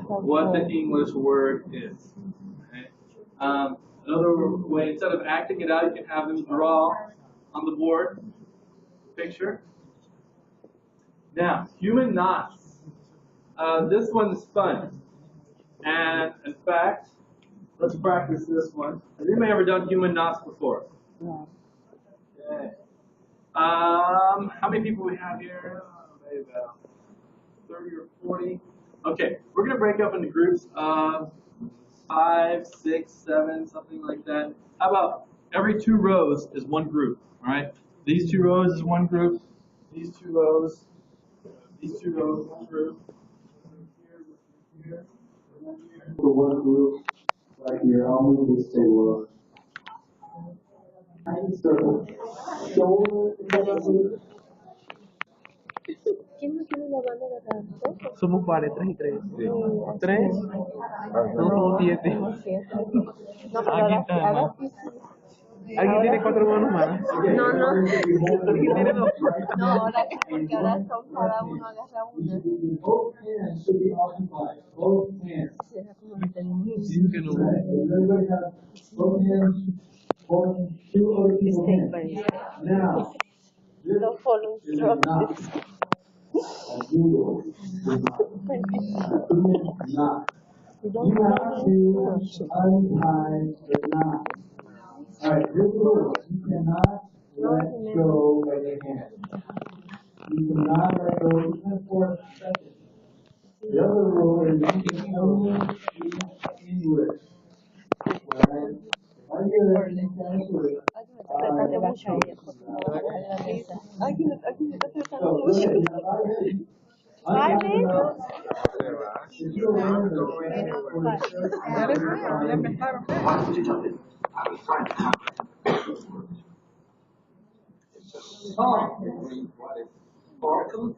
what the English word is. Okay? Another way, instead of acting it out, you can have them draw on the board picture. Now, human knots. This one's fun. And in fact, let's practice this one. Has anybody ever done human knots before? No. Okay. How many people we have here? Maybe about 30 or 40. Okay, we're going to break up into groups of 5, 6, 7, something like that. How about every 2 rows is one group, all right? These 2 rows is one group. These 2 rows, one group. Here, For one group, right here, I'll move this table. Circle. Shoulder. ¿Quién no tiene la bandera tanto? Somos varios, 3 y 3. 3, 2, 7. Somos 7. No, pero Aquí está, ahora hermano. sí. ¿Alguien tiene 4 manos más? No, no. ¿Alguien tiene 2? No, ahora porque ahora son cada uno agarra una. Both hands should be occupied. Both hands. Será como que tenemos. Dice que no. Everybody have both hands. 2 other people's hands. Now, this No follow is not instructions. a doodle. Not. You You don't have to untie the knot. All right, this rule, you cannot let go of your hand. You cannot let go even for a second. The other rule is you can only speak English. Right? If I hear that you can English, so listen, if I hear you, 5 minutes? if you're aware of the song. Sparkle.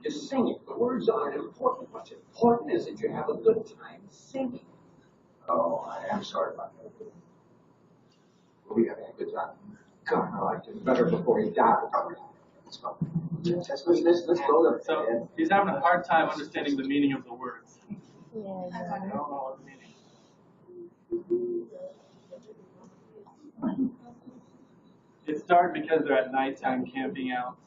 You sing it. The words aren't important. What's important is that you have a good time singing. Oh, I am sorry about that. We having a good time. God, I liked it better before he died. Let's go. Let's go there. So he's having a hard time understanding the meaning of the words. Yeah, I don't know what the meaning. It started because they're at nighttime camping out.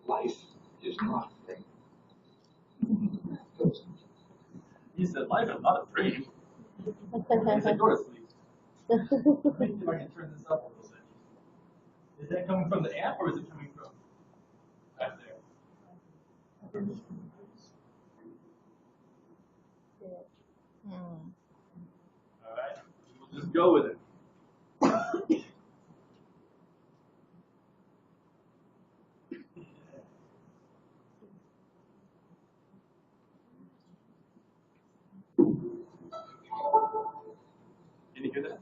Life is not a thing. He said, life is not a dream. He said, go to sleep. Let me see if I can turn this up a little bit. Is that coming from the amp or is it coming from back there? All right, we'll just go with it. Can you hear that?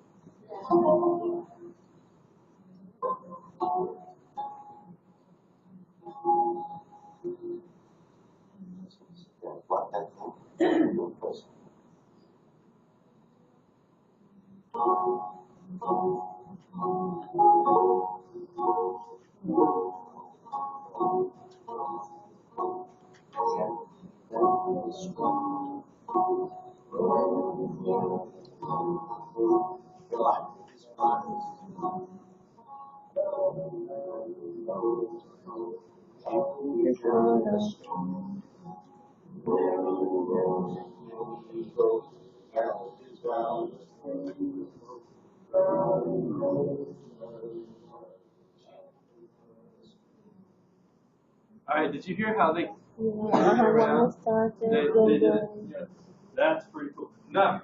All right, did you hear how they around? They did it. Yes. That's pretty cool. Now,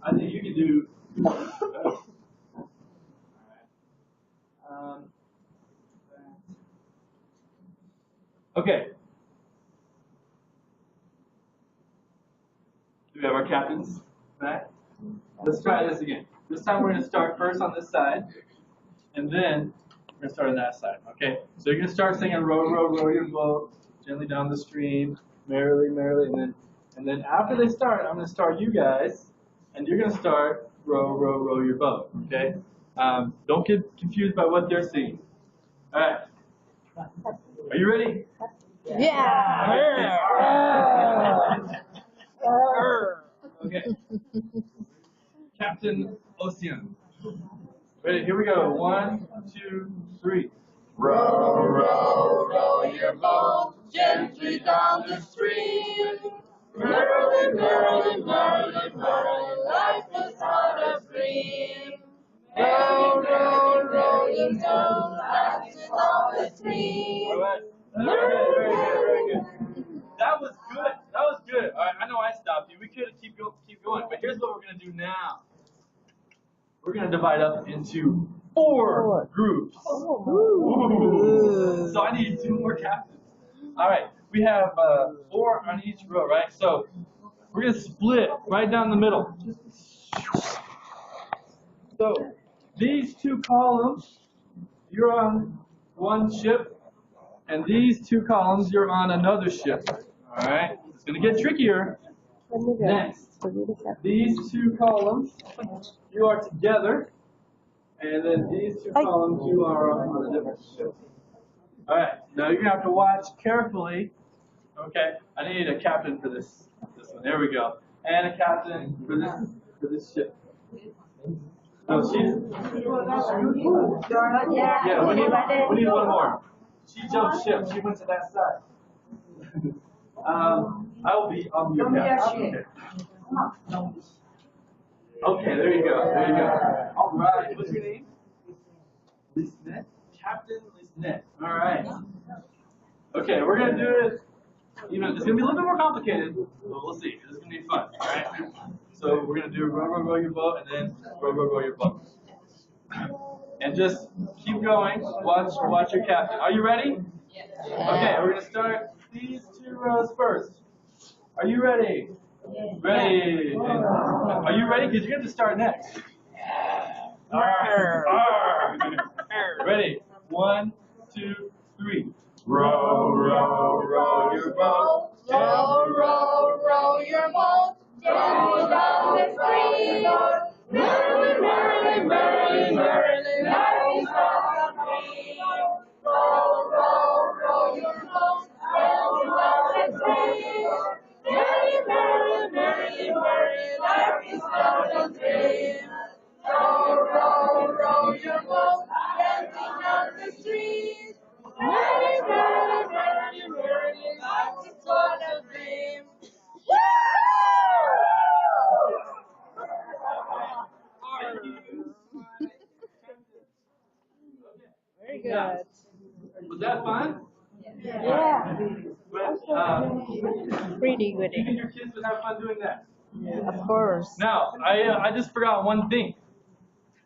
I think you can do. All right. Okay. Do we have our captains back? Let's try this again. This time we're going to start first on this side, and then we're going to start on that side. Okay? So you're going to start singing "Row, row, row your boat gently down the stream, merrily, merrily," and then after they start, I'm going to start you guys, and you're going to start "Row, row, row your boat." Okay? Don't get confused by what they're singing. All right. Are you ready? Yeah. Okay. Captain Ocean. Ready? Here we go. 1, 2, 3. Row, row, row your boat gently down the stream. Merrily, merrily, merrily, merrily, life is not a dream. Row, row, row your boat, life is not a dream. All right. Very good. Very good. That was good. That was good. All right. I know I stopped you. We could keep going, but here's what we're gonna do now. We're gonna divide up into 4 groups. Ooh. So I need 2 more captains. All right. We have 4 on each row, right? So we're gonna split right down the middle. So these 2 columns, you're on one ship, and these 2 columns, you're on another ship. All right. It's gonna get trickier. Next, these 2 columns, you are together, and then these 2 columns, you are on a different ship. All right. Now you're gonna have to watch carefully. Okay. I need a captain for this one. There we go. And a captain for this ship. Oh, she's. Yeah. We need one more. She jumped ship. She went to that side. I'll be your captain. Okay, there you go. There you go. All right. What's your name? Lisnet. Captain Lisnet. All right. Okay, we're gonna do it. It's gonna be a little bit more complicated, but we'll see. This is gonna be fun. All right. So we're gonna do row, row, row your boat, and then row, row, row your boat. And just keep going. Watch your captain. Are you ready? Okay, we're gonna start these 2 rows first. Are you ready? Ready? Are you ready? Because you're going to start next. Ready? 1, 2, 3. Row, row, row your boat. Row, row, row your boat gently down the stream. Merrily, merrily, merrily, merrily, life is not a dream. Row, row, row your boat gently down the stream. Merrily, merrily, merrily, merrily, life is not a dream. Row, row, row your boat gently down the stream. Merrily, merrily, merrily, merrily, life is not a dream. Very good. Was that fun? Yeah. But, Pretty you good. think your kids would have fun doing that? Of course. Now, I just forgot one thing.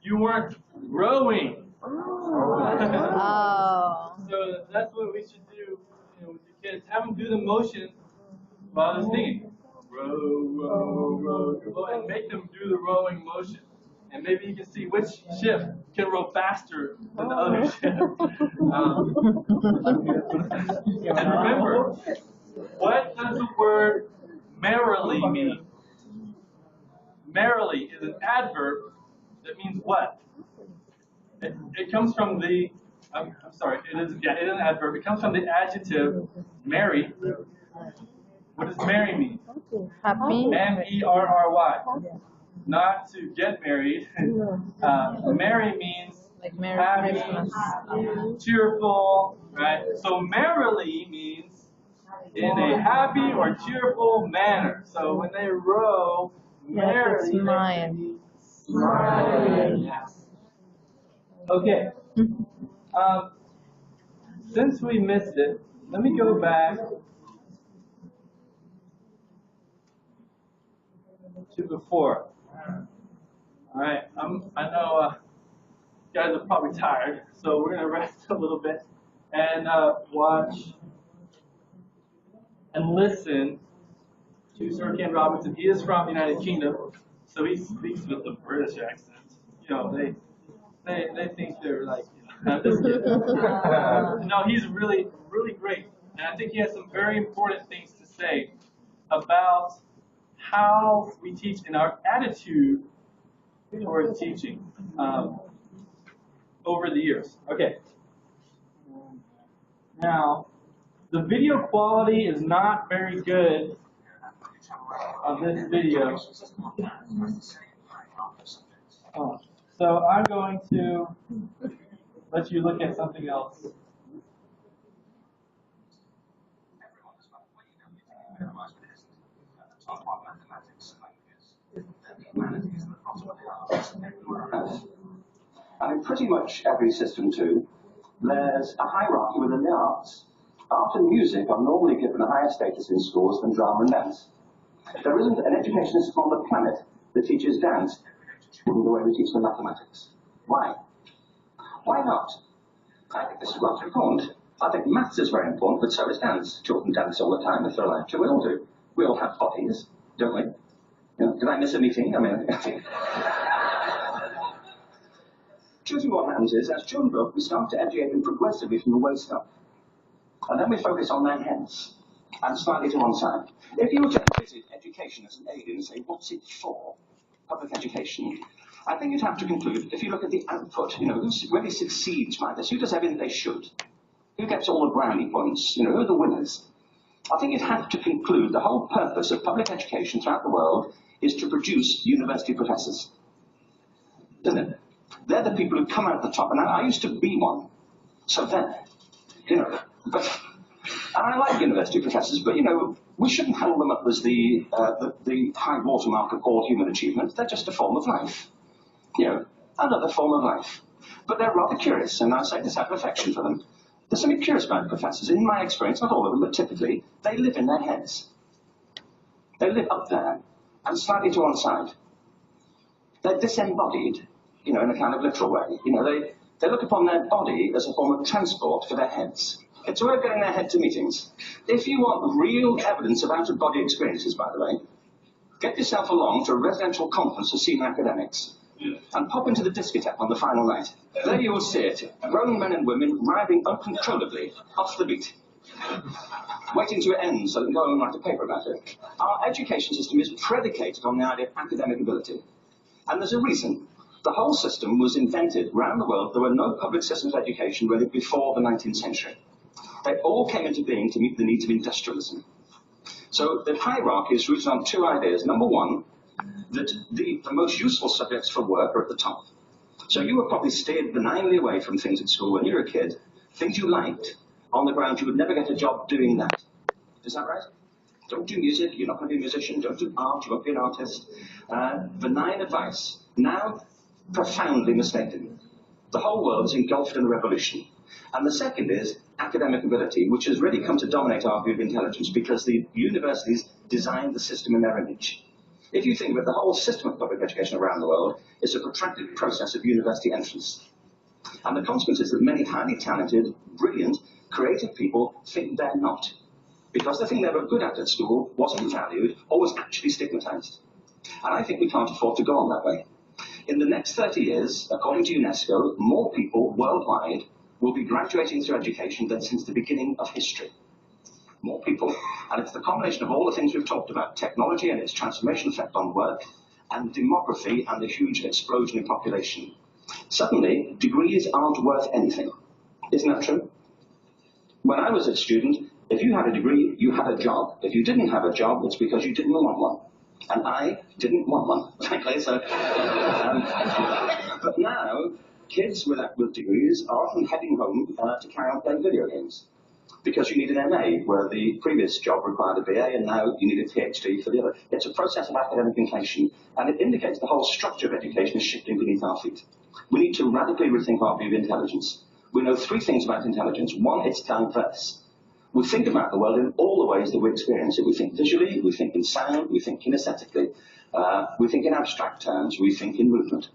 You weren't rowing. Oh. So that's what we should do with your kids. Have them do the motion while they're singing. Row, row, row your boat, and make them do the rowing motion. And maybe you can see which ship can row faster than the other ship. And remember, what does the word merrily mean? Merrily is an adverb that means what? It comes from the, I'm sorry, it is an adverb. It comes from the adjective merry. What does merry mean? Happy. M-E-R-R-Y. Not to get married. Merry means Like Merry happy, Christmas. cheerful, right? So merrily means in a happy or cheerful manner. So when they row merrily, smile. Smiling. Yes. Okay. Since we missed it, let me go back to before. All right. I know you guys are probably tired, so we're gonna rest a little bit and watch and listen to Sir Ken Robinson. He is from the United Kingdom, so he speaks with a British accent. They think they're like, just kidding. No, he's really great, and I think he has some very important things to say about how we teach and our attitude toward teaching over the years. Okay. Now, the video quality is not very good of this video. So I'm going to let you look at something else. And in pretty much every system too, there's a hierarchy within the arts. Art and music are normally given a higher status in schools than drama and dance. There isn't an education system on the planet that teaches dance the way we teach the mathematics. Why? Why not? I think this is rather important. I think maths is very important, but so is dance. Children dance all the time if they're allowed to. We all do. We all have bodies, don't we? You know, did I miss a meeting? I mean, choosing what happens is, as children grow up, we start to educate them progressively from the waist up. And then we focus on their heads and slightly to one side. If you were to visit education as an alien and say, what's it for? Public education. I think you'd have to conclude, if you look at the output, you know, who really succeeds by this? Who does everything they should? Who gets all the brownie points? You know, who are the winners? I think you'd have to conclude the whole purpose of public education throughout the world is to produce university professors. Isn't it? They're the people who come out the top. And I used to be one. So then, you know, but, and I like university professors, but, you know, we shouldn't hold them up as the high watermark of all human achievement. They're just a form of life. You know, another form of life. But they're rather curious, and I say this out of affection for them. There's something curious about professors. In my experience, not all of them, but typically, they live in their heads. They live up there, and slightly to one side. They're disembodied, you know, in a kind of literal way. You know, they look upon their body as a form of transport for their heads. It's a way of getting their head to meetings. If you want real evidence of out-of-body experiences, by the way, get yourself along to a residential conference of senior academics and pop into the discotheque on the final night. There you will see it, grown men and women writhing uncontrollably off the beat, waiting to end so they can go home and write a paper about it. Our education system is predicated on the idea of academic ability. And there's a reason. The whole system was invented around the world. There were no public systems of education really before the 19th century. They all came into being to meet the needs of industrialism. So the hierarchy is rooted on two ideas. Number one, that the most useful subjects for work are at the top. So you were probably steered benignly away from things at school when you were a kid, things you liked, on the ground you would never get a job doing that. Is that right? Don't do music, you're not going to be a musician. Don't do art, you won't be an artist. Benign advice, now profoundly mistaken. The whole world is engulfed in a revolution. And the second is academic ability, which has really come to dominate our view of intelligence because the universities designed the system in their image. If you think of it, the whole system of public education around the world is a protracted process of university entrance. And the consequence is that many highly talented, brilliant, creative people think they're not. Because the thing they were good at school wasn't valued or was actually stigmatized. And I think we can't afford to go on that way. In the next 30 years, according to UNESCO, more people worldwide will be graduating through education than since the beginning of history. More people. And it's the combination of all the things we've talked about, technology and its transformation effect on work, and demography and the huge explosion in population. Suddenly, degrees aren't worth anything. Isn't that true? When I was a student, if you had a degree, you had a job. If you didn't have a job, it's because you didn't want one. And I didn't want one, frankly. So, but now, kids with degrees are often heading home to carry on playing video games. Because you need an MA, where the previous job required a BA, and now you need a PhD for the other. It's a process of academic inflation, and it indicates the whole structure of education is shifting beneath our feet. We need to radically rethink our view of intelligence. We know three things about intelligence. One, it's diverse. We think about the world in all the ways that we experience it. We think visually, we think in sound, we think kinesthetically, we think in abstract terms, we think in movement.